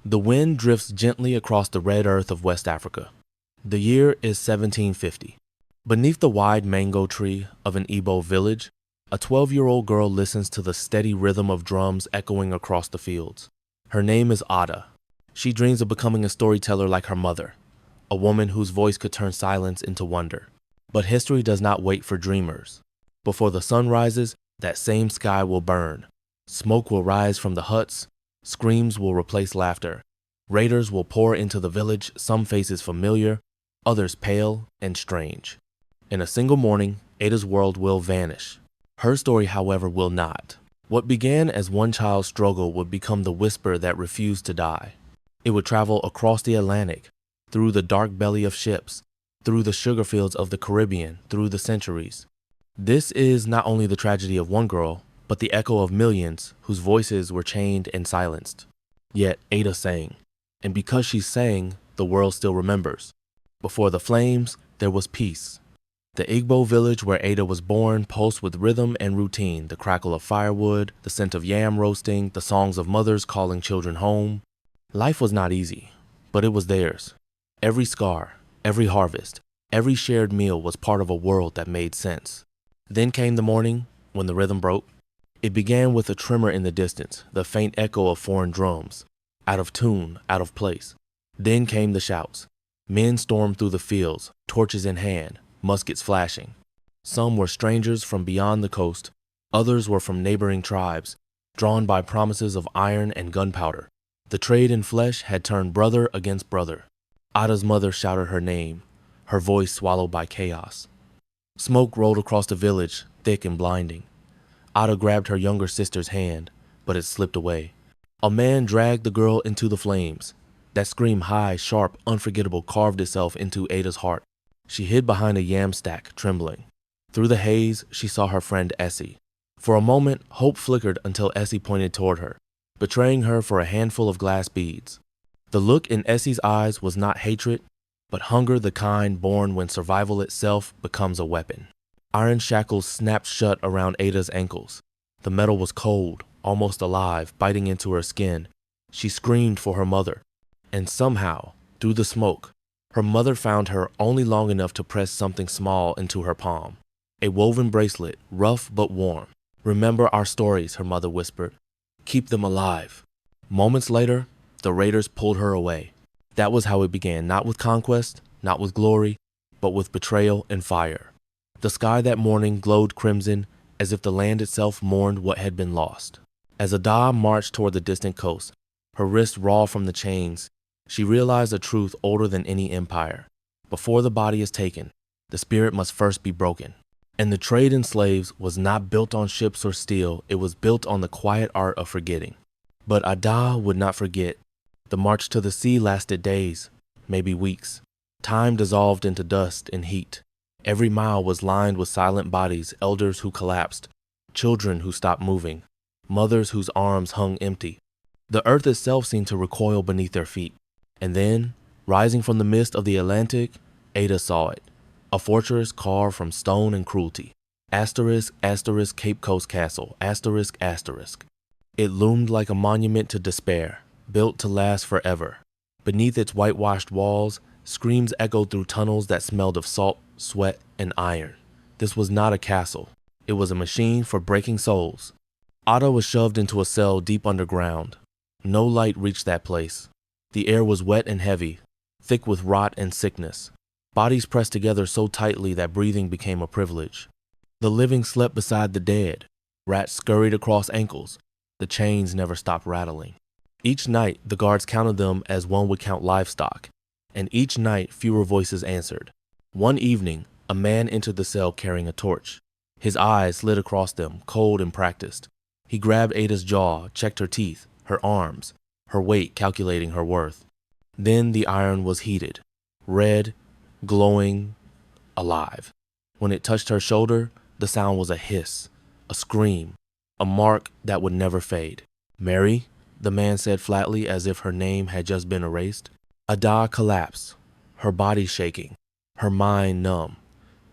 The wind drifts gently across the red earth of West Africa. The year is 1750. Beneath the wide mango tree of an Igbo village, a 12-year-old girl listens to the steady rhythm of drums echoing across the fields. Her name is Adah. She dreams of becoming a storyteller like her mother, a woman whose voice could turn silence into wonder. But history does not wait for dreamers. Before the sun rises, that same sky will burn. Smoke will rise from the huts. Screams will replace laughter. Raiders will pour into the village, some faces familiar, others pale and strange. In a single morning, Adah's world will vanish. Her story, however, will not. What began as one child's struggle would become the whisper that refused to die. It would travel across the Atlantic, through the dark belly of ships, through the sugar fields of the Caribbean, through the centuries. This is not only the tragedy of one girl, but the echo of millions whose voices were chained and silenced. Yet Adah sang, and because she sang, the world still remembers. Before the flames, there was peace. The Igbo village where Adah was born pulsed with rhythm and routine, the crackle of firewood, the scent of yam roasting, the songs of mothers calling children home. Life was not easy, but it was theirs. Every scar, every harvest, every shared meal was part of a world that made sense. Then came the morning when the rhythm broke. It began with a tremor in the distance, the faint echo of foreign drums, out of tune, out of place. Then came the shouts. Men stormed through the fields, torches in hand, muskets flashing. Some were strangers from beyond the coast, others were from neighboring tribes, drawn by promises of iron and gunpowder. The trade in flesh had turned brother against brother. Adah's mother shouted her name, her voice swallowed by chaos. Smoke rolled across the village, thick and blinding. Adah grabbed her younger sister's hand, but it slipped away. A man dragged the girl into the flames. That scream, high, sharp, unforgettable, carved itself into Adah's heart. She hid behind a yam stack, trembling. Through the haze, she saw her friend Essie. For a moment, hope flickered until Essie pointed toward her, betraying her for a handful of glass beads. The look in Essie's eyes was not hatred, but hunger, the kind born when survival itself becomes a weapon. Iron shackles snapped shut around Adah's ankles. The metal was cold, almost alive, biting into her skin. She screamed for her mother. And somehow, through the smoke, her mother found her only long enough to press something small into her palm. A woven bracelet, rough but warm. "Remember our stories," her mother whispered. "Keep them alive." Moments later, the raiders pulled her away. That was how it began, not with conquest, not with glory, but with betrayal and fire. The sky that morning glowed crimson, as if the land itself mourned what had been lost. As Adah marched toward the distant coast, her wrists raw from the chains, she realized a truth older than any empire. Before the body is taken, the spirit must first be broken. And the trade in slaves was not built on ships or steel, it was built on the quiet art of forgetting. But Adah would not forget. The march to the sea lasted days, maybe weeks. Time dissolved into dust and heat. Every mile was lined with silent bodies, elders who collapsed, children who stopped moving, mothers whose arms hung empty. The earth itself seemed to recoil beneath their feet. And then, rising from the mist of the Atlantic, Adah saw it. A fortress carved from stone and cruelty. Asterisk, asterisk, Cape Coast Castle, asterisk, asterisk. It loomed like a monument to despair, built to last forever. Beneath its whitewashed walls, screams echoed through tunnels that smelled of salt, sweat, and iron. This was not a castle. It was a machine for breaking souls. Adah was shoved into a cell deep underground. No light reached that place. The air was wet and heavy, thick with rot and sickness. Bodies pressed together so tightly that breathing became a privilege. The living slept beside the dead. Rats scurried across ankles. The chains never stopped rattling. Each night, the guards counted them as one would count livestock. And each night, fewer voices answered. One evening, a man entered the cell carrying a torch. His eyes slid across them, cold and practiced. He grabbed Adah's jaw, checked her teeth, her arms, her weight calculating her worth. Then the iron was heated, red, glowing, alive. When it touched her shoulder, the sound was a hiss, a scream, a mark that would never fade. "Mary," the man said flatly as if her name had just been erased. Adah collapsed, her body shaking, her mind numb.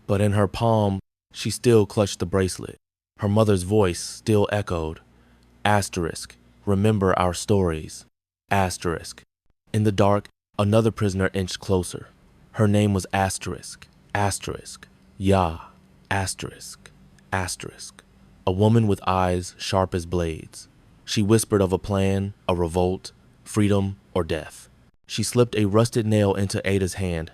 But in her palm, she still clutched the bracelet. Her mother's voice still echoed, "Asterisk, remember our stories." Asterisk. In the dark, another prisoner inched closer. Her name was Asterisk. Asterisk. Yah. Asterisk. Asterisk. A woman with eyes sharp as blades. She whispered of a plan, a revolt, freedom, or death. She slipped a rusted nail into Adah's hand.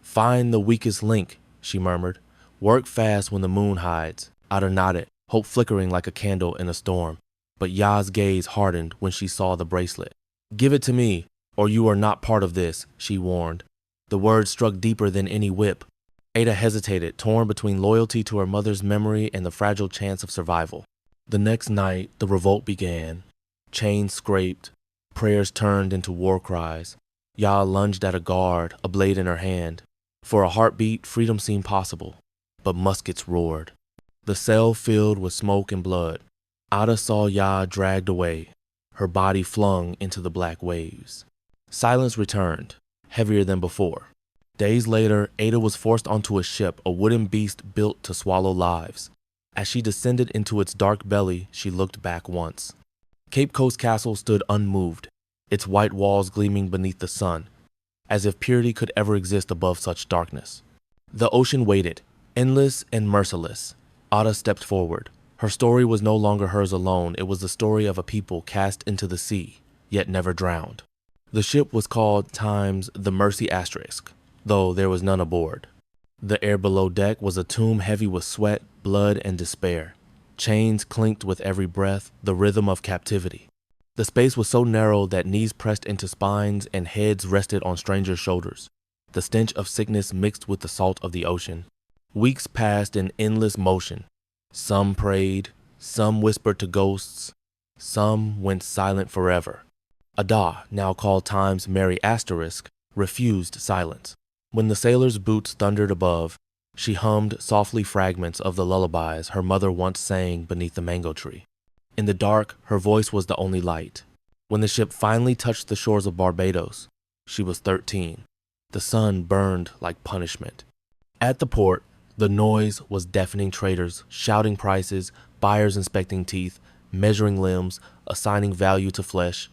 "Find the weakest link," she murmured. "Work fast when the moon hides." Adah nodded, hope flickering like a candle in a storm. But Yah's gaze hardened when she saw the bracelet. "Give it to me, or you are not part of this," she warned. The words struck deeper than any whip. Adah hesitated, torn between loyalty to her mother's memory and the fragile chance of survival. The next night, the revolt began. Chains scraped, prayers turned into war cries. Yah lunged at a guard, a blade in her hand. For a heartbeat, freedom seemed possible, but muskets roared. The cell filled with smoke and blood. Adah saw Yah dragged away, her body flung into the black waves. Silence returned, heavier than before. Days later, Adah was forced onto a ship, a wooden beast built to swallow lives. As she descended into its dark belly, she looked back once. Cape Coast Castle stood unmoved, its white walls gleaming beneath the sun, as if purity could ever exist above such darkness. The ocean waited, endless and merciless. Adah stepped forward. Her story was no longer hers alone. It was the story of a people cast into the sea, yet never drowned. The ship was called Times the Mercy Asterisk, though there was none aboard. The air below deck was a tomb heavy with sweat, blood, and despair. Chains clinked with every breath, the rhythm of captivity. The space was so narrow that knees pressed into spines and heads rested on strangers' shoulders. The stench of sickness mixed with the salt of the ocean. Weeks passed in endless motion. Some prayed, some whispered to ghosts, some went silent forever. Adah, now called Time's Merry Asterisk, refused silence. When the sailors' boots thundered above, she hummed softly fragments of the lullabies her mother once sang beneath the mango tree. In the dark, her voice was the only light. When the ship finally touched the shores of Barbados, she was 13. The sun burned like punishment. At the port, the noise was deafening. Traders shouting prices, buyers inspecting teeth, measuring limbs, assigning value to flesh.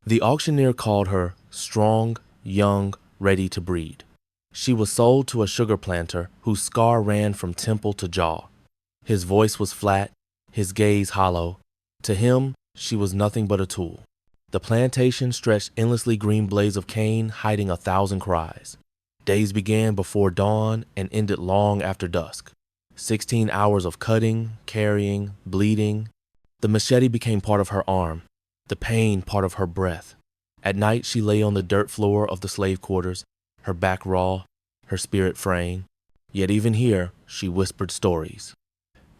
The auctioneer called her strong, young, ready to breed. She was sold to a sugar planter whose scar ran from temple to jaw. His voice was flat, his gaze hollow. To him, she was nothing but a tool. The plantation stretched endlessly green blades of cane, hiding 1,000 cries. Days began before dawn and ended long after dusk. 16 hours of cutting, carrying, bleeding. The machete became part of her arm, the pain part of her breath. At night, she lay on the dirt floor of the slave quarters, her back raw, her spirit fraying. Yet even here, she whispered stories.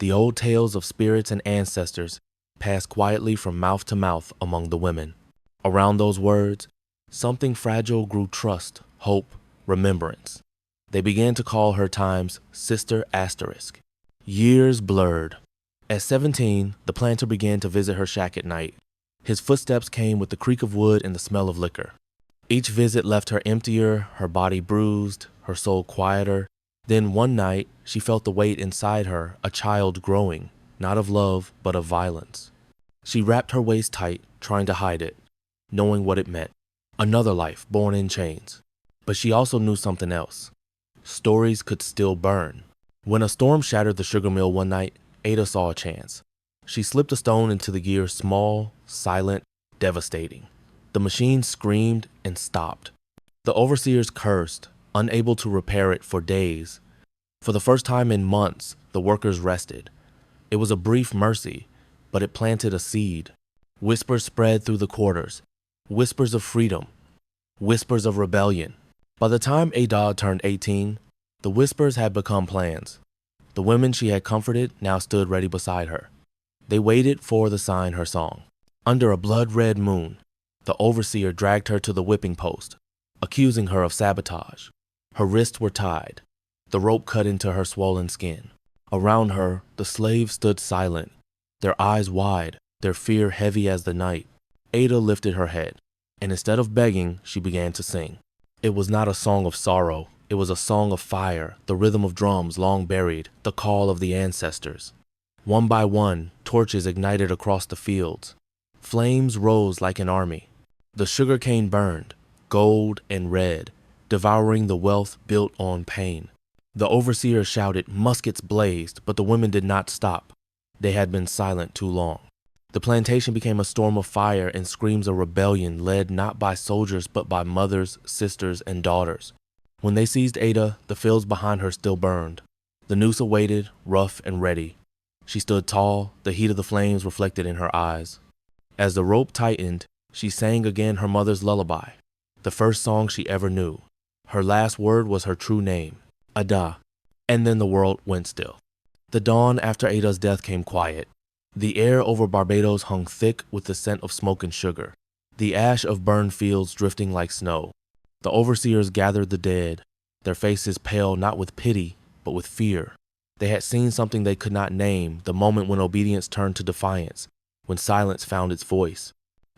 The old tales of spirits and ancestors passed quietly from mouth to mouth among the women. Around those words, something fragile grew: trust, hope, remembrance. They began to call her Time's Sister Asterisk. Years blurred. At 17, the planter began to visit her shack at night. His footsteps came with the creak of wood and the smell of liquor. Each visit left her emptier, her body bruised, her soul quieter. Then one night, she felt the weight inside her, a child growing, not of love, but of violence. She wrapped her waist tight, trying to hide it, knowing what it meant. Another life born in chains. But she also knew something else. Stories could still burn. When a storm shattered the sugar mill one night, Adah saw a chance. She slipped a stone into the gear, small, silent, devastating. The machine screamed and stopped. The overseers cursed, unable to repair it for days. For the first time in months, the workers rested. It was a brief mercy, but it planted a seed. Whispers spread through the quarters. Whispers of freedom. Whispers of rebellion. By the time Adah turned 18, the whispers had become plans. The women she had comforted now stood ready beside her. They waited for the sign her song. Under a blood-red moon, the overseer dragged her to the whipping post, accusing her of sabotage. Her wrists were tied, the rope cut into her swollen skin. Around her, the slaves stood silent, their eyes wide, their fear heavy as the night. Adah lifted her head, and instead of begging, she began to sing. It was not a song of sorrow. It was a song of fire, the rhythm of drums long buried, the call of the ancestors. One by one, torches ignited across the fields. Flames rose like an army. The sugar cane burned, gold and red, devouring the wealth built on pain. The overseer shouted, muskets blazed, but the women did not stop. They had been silent too long. The plantation became a storm of fire and screams of rebellion led not by soldiers but by mothers, sisters, and daughters. When they seized Adah, the fields behind her still burned. The noose awaited, rough and ready. She stood tall, the heat of the flames reflected in her eyes. As the rope tightened, she sang again her mother's lullaby, the first song she ever knew. Her last word was her true name, Adah, and then the world went still. The dawn after Adah's death came quiet. The air over Barbados hung thick with the scent of smoke and sugar, the ash of burned fields drifting like snow. The overseers gathered the dead, their faces pale not with pity, but with fear. They had seen something they could not name, the moment when obedience turned to defiance, when silence found its voice.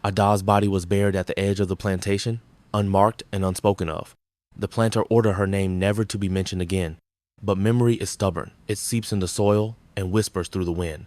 Adah's body was buried at the edge of the plantation, unmarked and unspoken of. The planter ordered her name never to be mentioned again. But memory is stubborn. It seeps in the soil and whispers through the wind.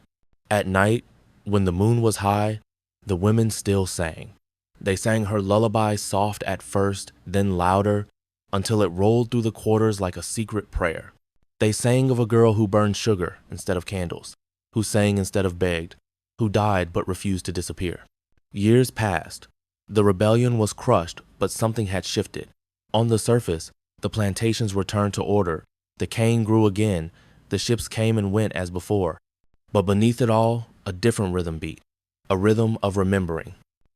At night, when the moon was high, the women still sang. They sang her lullaby soft at first, then louder, until it rolled through the quarters like a secret prayer. They sang of a girl who burned sugar instead of candles, who sang instead of begged, who died but refused to disappear. Years passed. The rebellion was crushed, but something had shifted. On the surface, the plantations returned to order. The cane grew again. The ships came and went as before. But beneath it all, a different rhythm beat, a rhythm of remembering.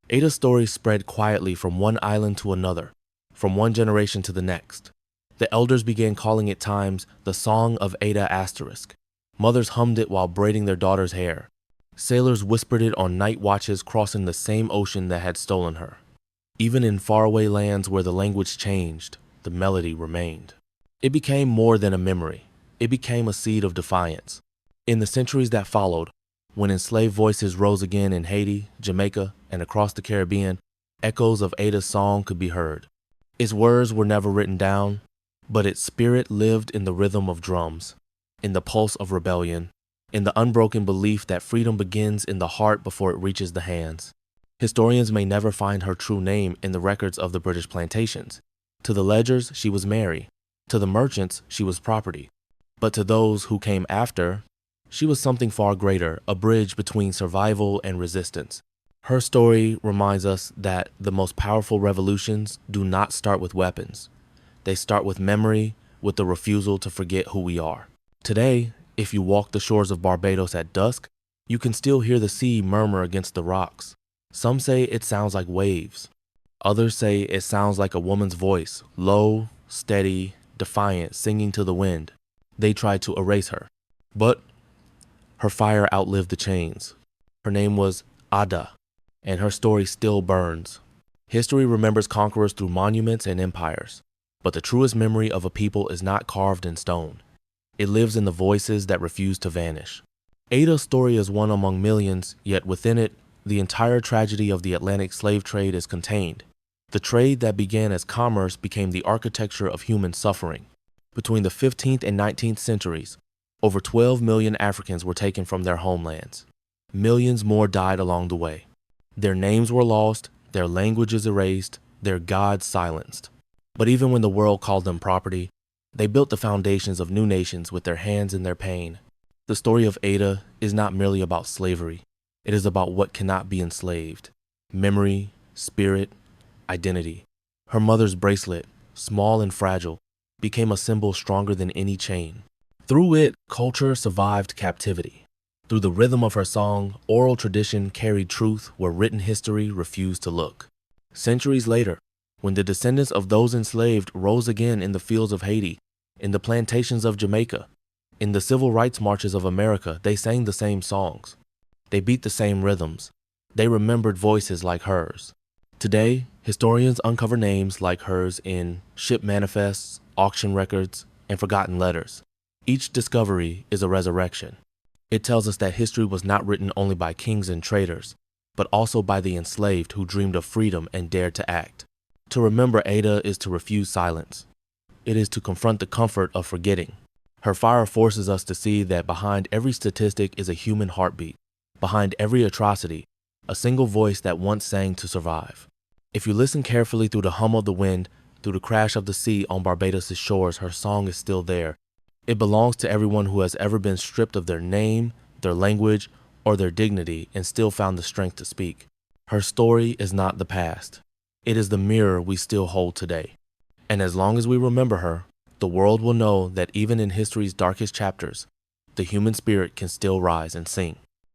Adah's story spread quietly from one island to another, from one generation to the next. The elders began calling it times the Song of Adah *. Mothers hummed it while braiding their daughters' hair. Sailors whispered it on night watches crossing the same ocean that had stolen her. Even in faraway lands where the language changed, the melody remained. It became more than a memory. It became a seed of defiance. In the centuries that followed, when enslaved voices rose again in Haiti, Jamaica, and across the Caribbean, echoes of Adah's song could be heard. Its words were never written down, but its spirit lived in the rhythm of drums, in the pulse of rebellion, in the unbroken belief that freedom begins in the heart before it reaches the hands. Historians may never find her true name in the records of the British plantations. To the ledgers, she was Mary. To the merchants, she was property. But to those who came after, she was something far greater, a bridge between survival and resistance. Her story reminds us that the most powerful revolutions do not start with weapons. They start with memory, with the refusal to forget who we are. Today, if you walk the shores of Barbados at dusk, you can still hear the sea murmur against the rocks. Some say it sounds like waves. Others say it sounds like a woman's voice, low, steady, defiant, singing to the wind. They tried to erase her, but her fire outlived the chains. Her name was Adah, and her story still burns. History remembers conquerors through monuments and empires, but the truest memory of a people is not carved in stone. It lives in the voices that refuse to vanish. Adah's story is one among millions, yet within it, the entire tragedy of the Atlantic slave trade is contained. The trade that began as commerce became the architecture of human suffering. Between the 15th and 19th centuries, over 12 million Africans were taken from their homelands. Millions more died along the way. Their names were lost, their languages erased, their gods silenced. But even when the world called them property, they built the foundations of new nations with their hands in their pain. The story of Adah is not merely about slavery. It is about what cannot be enslaved: memory, spirit, identity. Her mother's bracelet, small and fragile, became a symbol stronger than any chain. Through it, culture survived captivity. Through the rhythm of her song, oral tradition carried truth where written history refused to look. Centuries later, when the descendants of those enslaved rose again in the fields of Haiti, in the plantations of Jamaica, in the civil rights marches of America, they sang the same songs. They beat the same rhythms. They remembered voices like hers. Today, historians uncover names like hers in ship manifests, auction records, and forgotten letters. Each discovery is a resurrection. It tells us that history was not written only by kings and traders, but also by the enslaved who dreamed of freedom and dared to act. To remember Adah is to refuse silence. It is to confront the comfort of forgetting. Her fire forces us to see that behind every statistic is a human heartbeat. Behind every atrocity, a single voice that once sang to survive. If you listen carefully through the hum of the wind, through the crash of the sea on Barbados' shores, her song is still there. It belongs to everyone who has ever been stripped of their name, their language, or their dignity and still found the strength to speak. Her story is not the past. It is the mirror we still hold today. And as long as we remember her, the world will know that even in history's darkest chapters, the human spirit can still rise and sing.